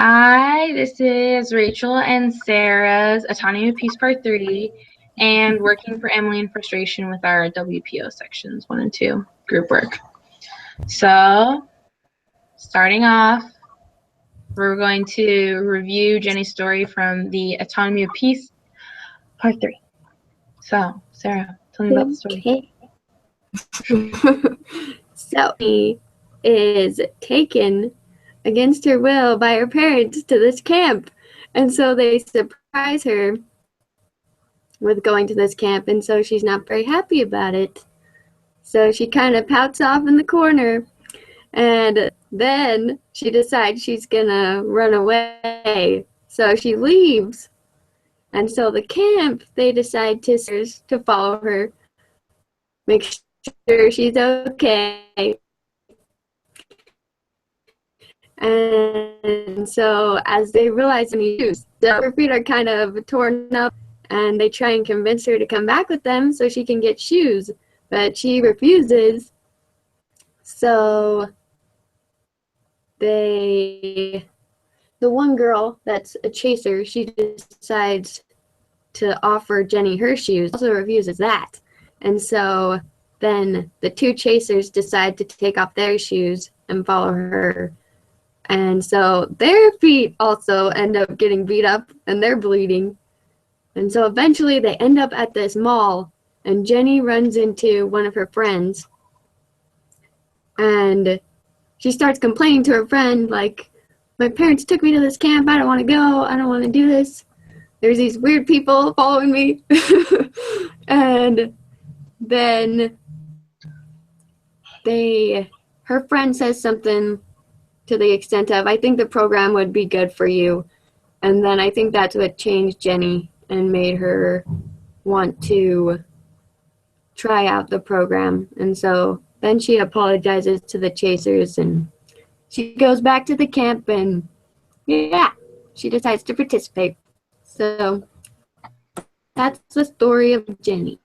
Hi, this is Rachel and Sarah's Autonomy of Peace Part 3 and working for Emily in Frustration with our WPO sections 1 and 2 group work. So, starting off, we're going to review Jenny's story from the Autonomy of Peace Part 3. So, Sarah, tell me about the story. So, he is taken against her will by her parents to this camp. And so they surprise her with going to this camp, and so she's not very happy about it. So she kind of pouts off in the corner, and then she decides she's gonna run away. So she leaves. And so the camp, they decide to follow her, make sure she's okay. And so as they realize any shoes, her feet are kind of torn up, and they try and convince her to come back with them so she can get shoes, but she refuses. So the one girl that's a chaser, she decides to offer Jenny her shoes, also refuses that. And so then the two chasers decide to take off their shoes and follow her. And so their feet also end up getting beat up and they're bleeding. And so eventually they end up at this mall, and Jenny runs into one of her friends. And she starts complaining to her friend, like, my parents took me to this camp. I don't want to go. I don't want to do this. There's these weird people following me. And then her friend says something to the extent of, I think the program would be good for you. And then I think that's what changed Jenny and made her want to try out the program. And so then she apologizes to the chasers, and she goes back to the camp, and yeah, she decides to participate. So that's the story of Jenny.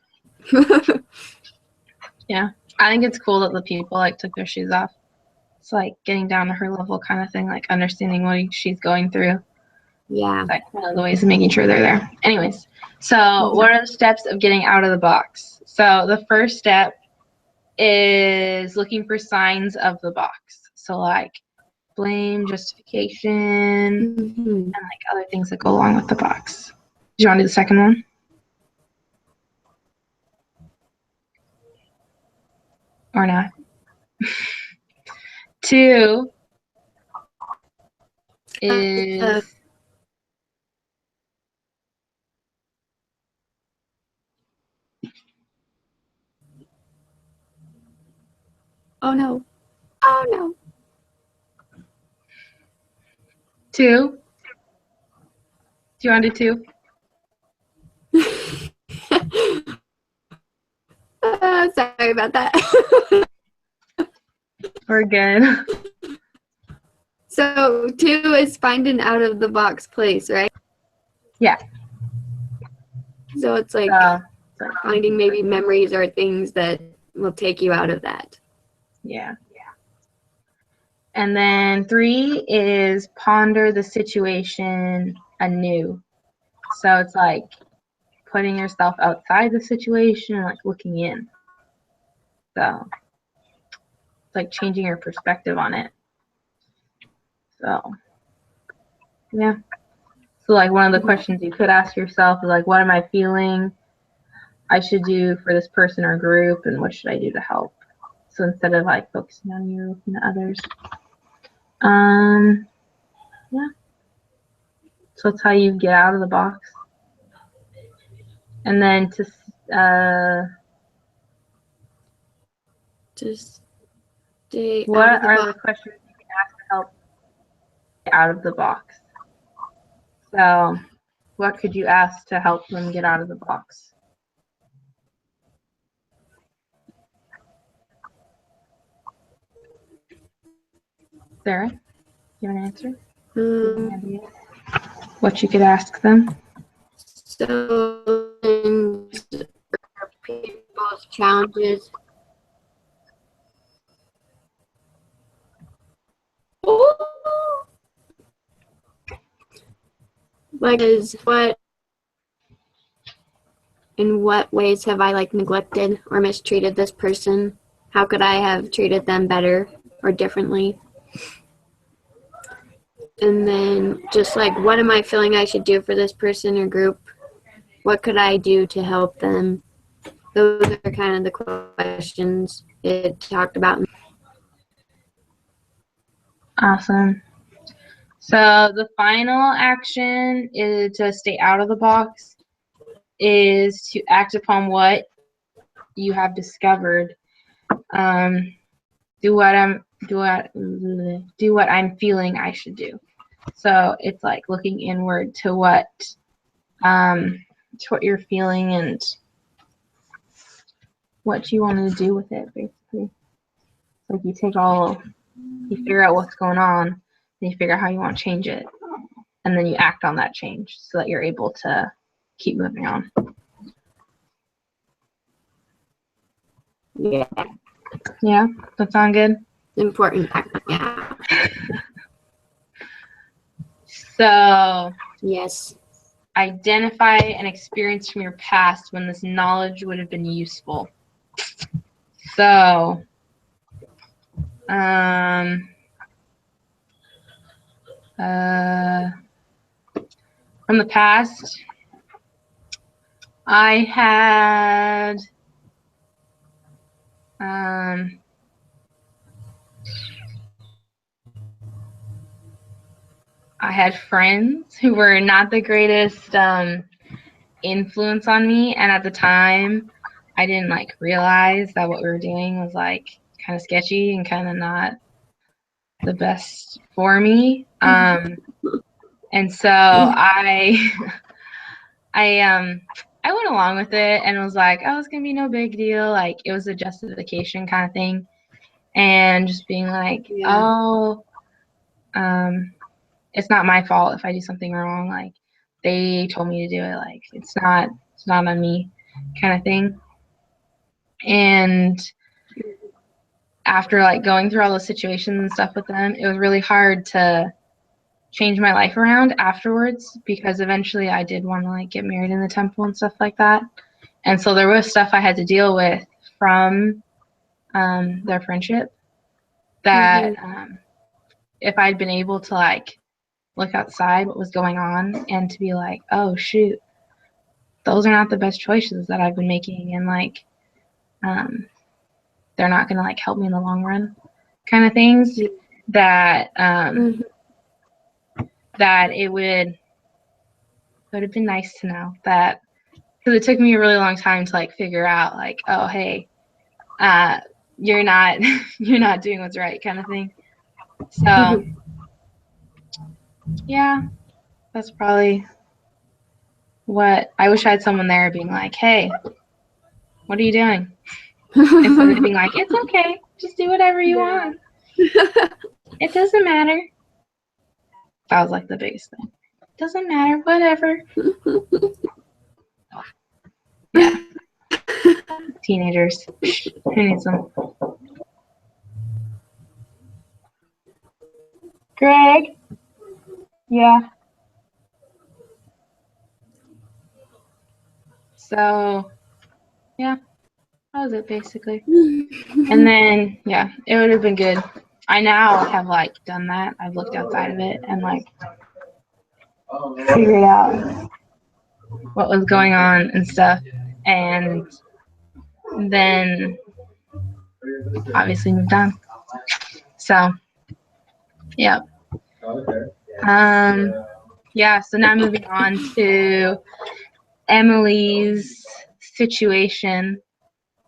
Yeah, I think it's cool that the people took their shoes off. It's getting down to her level kind of thing, understanding what she's going through. Yeah. It's one of the ways of making sure they're there. Anyways, so what are the steps of getting out of the box? So the first step is looking for signs of the box. So blame, justification, and other things that go along with the box. Do you want to do the second one? Or not? 2 is oh no. Oh no. 2. Do you want to do 2? Sorry about that. We're good. So 2 is find an out of the box place, right? Yeah. So it's finding maybe memories or things that will take you out of that. Yeah. And then 3 is ponder the situation anew. So it's putting yourself outside the situation and looking in. So it's changing your perspective on it. So yeah. So one of the questions you could ask yourself is what am I feeling I should do for this person or group, and what should I do to help? So instead of focusing on you, looking at others. Yeah. So that's how you get out of the box. And then just stay what out of the are box. the questions you can ask to help get out of the box? So what could you ask to help them get out of the box? Sarah, do you have an answer? What you could ask them? So people's challenges. Like, in what ways have I like neglected or mistreated this person? How could I have treated them better or differently? And then just like, what am I feeling I should do for this person or group? What could I do to help them? Those are kind of the questions it talked about. Awesome. So the final action is to stay out of the box, is to act upon what you have discovered. Do what I'm feeling I should do. So it's like looking inward to what you're feeling and what you want to do with it, basically. Like you figure out what's going on, and you figure out how you want to change it, and then you act on that change so that you're able to keep moving on. Yeah. Yeah, that sound good? Important. Yeah. So, yes. Identify an experience from your past when this knowledge would have been useful. So, from the past, I had friends who were not the greatest influence on me, and at the time I didn't like realize that what we were doing was like kind of sketchy and kind of not the best for me. And so I went along with it and was like, oh, it's gonna be no big deal. Like it was a justification kind of thing, and just being like, it's not my fault if I do something wrong. Like they told me to do it. Like it's not on me, kind of thing. And after like going through all those situations and stuff with them, it was really hard to change my life around afterwards, because eventually I did want to like get married in the temple and stuff like that. And so there was stuff I had to deal with from their friendship that if I'd been able to like look outside what was going on and to be like, oh shoot, those are not the best choices that I've been making, and like they're not gonna like help me in the long run, kind of things, that that it would have been nice to know that, because it took me a really long time to like figure out like, oh hey, you're not doing what's right, kind of thing. So yeah, that's probably what I wish I had someone there being like, hey, what are you doing? Instead of being like, it's okay, just do whatever you want. It doesn't matter. That was like the biggest thing. It doesn't matter, whatever. Yeah. Teenagers. Who needs them? Greg? Yeah. So, yeah, that was it basically. And then, yeah, it would have been good. I now have like done that. I've looked outside of it and like figured out what was going on and stuff. And then obviously moved on. So, yeah. Yeah, so now moving on to Emily's situation.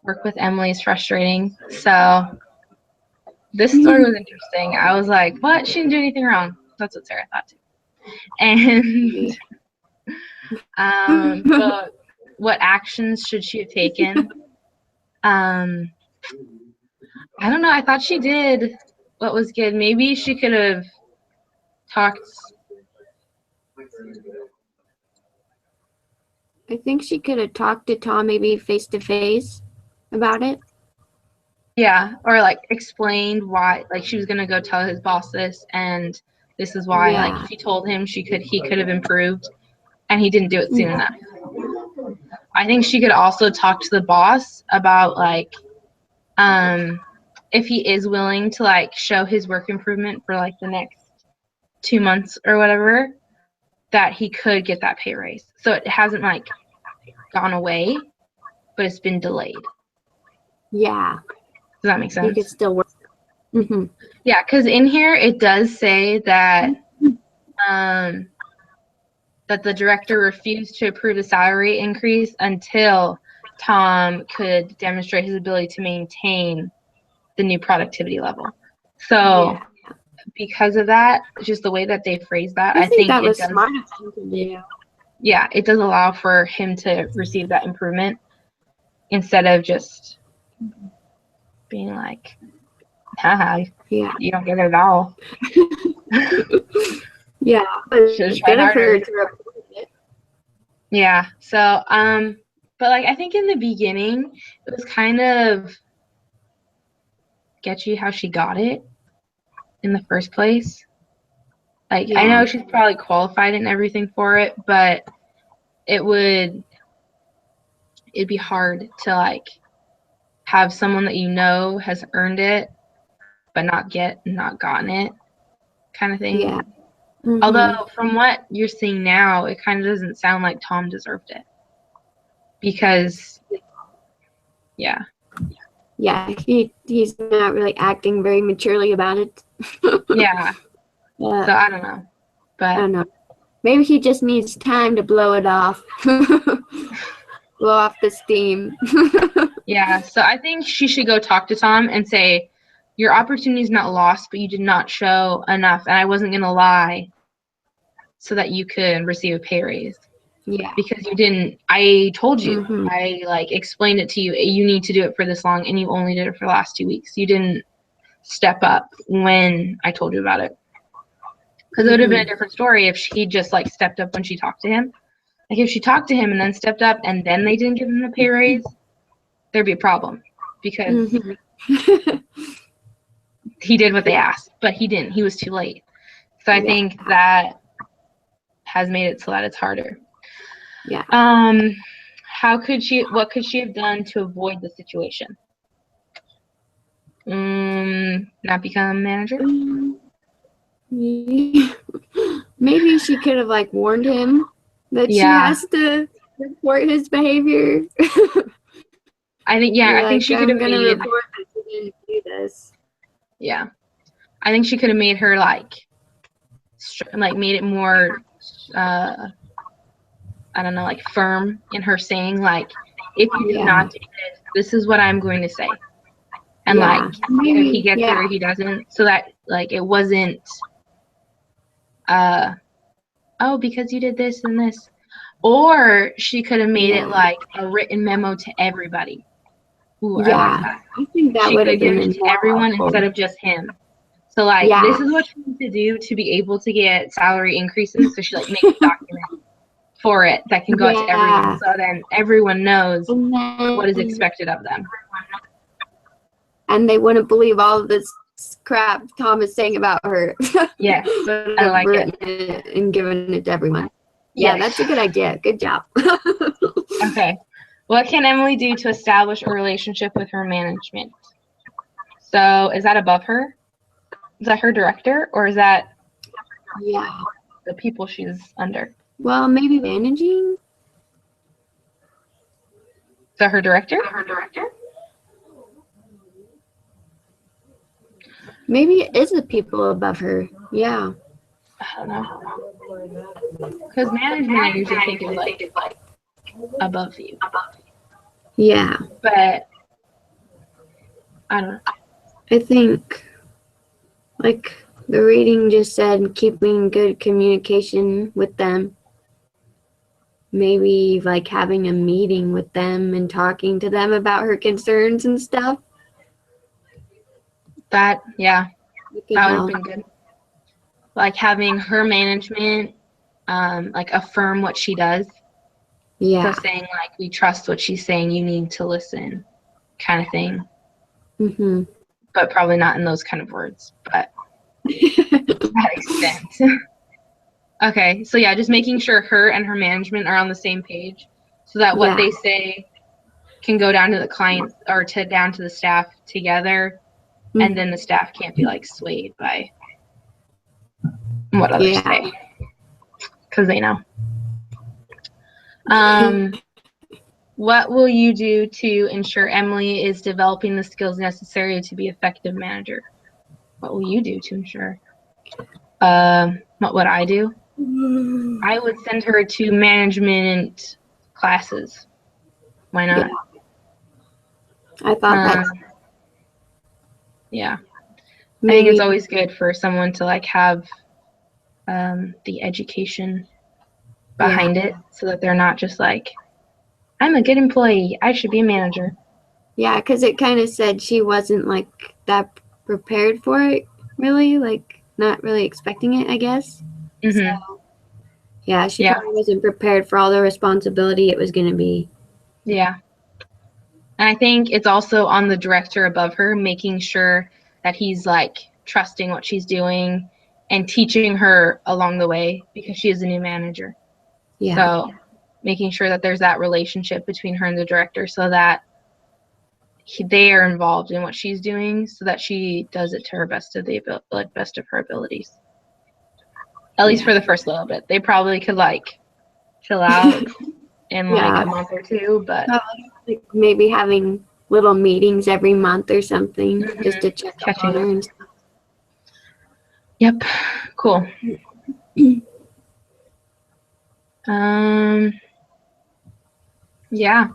Work with Emily is frustrating. So this story was interesting. I was like, what? She didn't do anything wrong. That's what Sarah thought too. And but what actions should she have taken? I don't know. I thought she did what was good. Maybe she could have talked. I think she could have talked to Tom maybe face to face about it. Yeah, or like explained why, like she was gonna go tell his boss this, and this is why. Like if he told him, he could have improved. and he didn't do it soon enough. I think she could also talk to the boss about like if he is willing to like show his work improvement for like the next 2 months or whatever, that he could get that pay raise. So it hasn't like gone away, but it's been delayed. Yeah. Does that make sense? He could still work. Mm-hmm. Yeah, because in here it does say that that the director refused to approve a salary increase until Tom could demonstrate his ability to maintain the new productivity level. So because of that, just the way that they phrase that, I think that it was does. smart of him to do. Yeah, it does allow for him to receive that improvement instead of just being like, haha, you don't get it at all. Yeah, but Should try good of her harder. to report it. Yeah, so, but like I think in the beginning, it was kind of sketchy how she got it in the first place. Like, I know she's probably qualified and everything for it, but it'd be hard to like have someone that you know has earned it but not gotten it kind of thing. Yeah. Mm-hmm. Although from what you're seeing now, it kind of doesn't sound like Tom deserved it. Because yeah, he's not really acting very maturely about it. Yeah. So I don't know. But I don't know. Maybe he just needs time to blow it off. Blow off the steam. Yeah, so I think she should go talk to Tom and say, your opportunity is not lost, but you did not show enough, and I wasn't going to lie so that you could receive a pay raise. Yeah. Because you didn't, I told you, Mm-hmm. I like explained it to you, you need to do it for this long, and you only did it for the last 2 weeks. You didn't step up when I told you about it. Because it would have been a different story if she just like stepped up when she talked to him. Like if she talked to him and then stepped up and then they didn't give him a pay raise, there'd be a problem because he did what they asked, but he didn't. He was too late. So I think that has made it so that it's harder. Yeah. What could she have done to avoid the situation? Not become a manager? Maybe she could have like warned him that she has to report his behavior. I think I think she could have made report that she didn't do this. Yeah. I think she could have made her like made it more I don't know, like firm in her saying like, if you do not do this is what I'm going to say. And like either he gets it or he doesn't, so that like it wasn't oh, because you did this and this. Or she could have made it like a written memo to everybody. Ooh, I like that. I think that would have been to everyone instead of just him. So like this is what you need to do to be able to get salary increases. So she like makes a document for it that can go out to everyone. So then everyone knows what is expected of them. And they wouldn't believe all of this crap Tom is saying about her. Yeah, I like it. And giving it to everyone. Yeah, that's a good idea. Good job. Okay. What can Emily do to establish a relationship with her management? So is that above her? Is that her director, or is that the people she's under? Well, maybe managing. Is that her director? Maybe it is the people above her. Yeah. I don't know. Because management, I usually think is like above you. Yeah. But I don't know. I think, like the reading just said, keeping good communication with them. Maybe like having a meeting with them and talking to them about her concerns and stuff. That would have been good. Like having her management, like affirm what she does. Yeah. So saying like, we trust what she's saying, you need to listen, kind of thing. Mm-hmm. But probably not in those kind of words, but to that extent. Okay, so yeah, just making sure her and her management are on the same page so that what Yeah. they say can go down to the clients or down to the staff together, and then the staff can't be like swayed by what others Yeah. say because they know. What will you do to ensure Emily is developing the skills necessary to be effective manager? What will you do to ensure? What would I do? I would send her to management classes. Why not? Yeah. I thought that. Yeah. I think it's Maybe. always good for someone to like have the education behind it so that they're not just like, I'm a good employee, I should be a manager. Yeah, because it kind of said she wasn't like that prepared for it, really, like not really expecting it, I guess. So, yeah, she probably wasn't prepared for all the responsibility it was going to be. Yeah. And I think it's also on the director above her, making sure that he's like trusting what she's doing and teaching her along the way because she is a new manager. Yeah. So making sure that there's that relationship between her and the director so that they are involved in what she's doing so that she does it to her best of her abilities. At least for the first little bit. They probably could like chill out in like a month or two, but like maybe having little meetings every month or something just to check up on her and stuff. Yep. Cool. Yeah.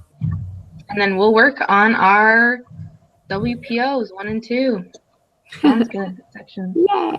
And then we'll work on our WPOs 1 and 2. Sounds good. Section. Yay.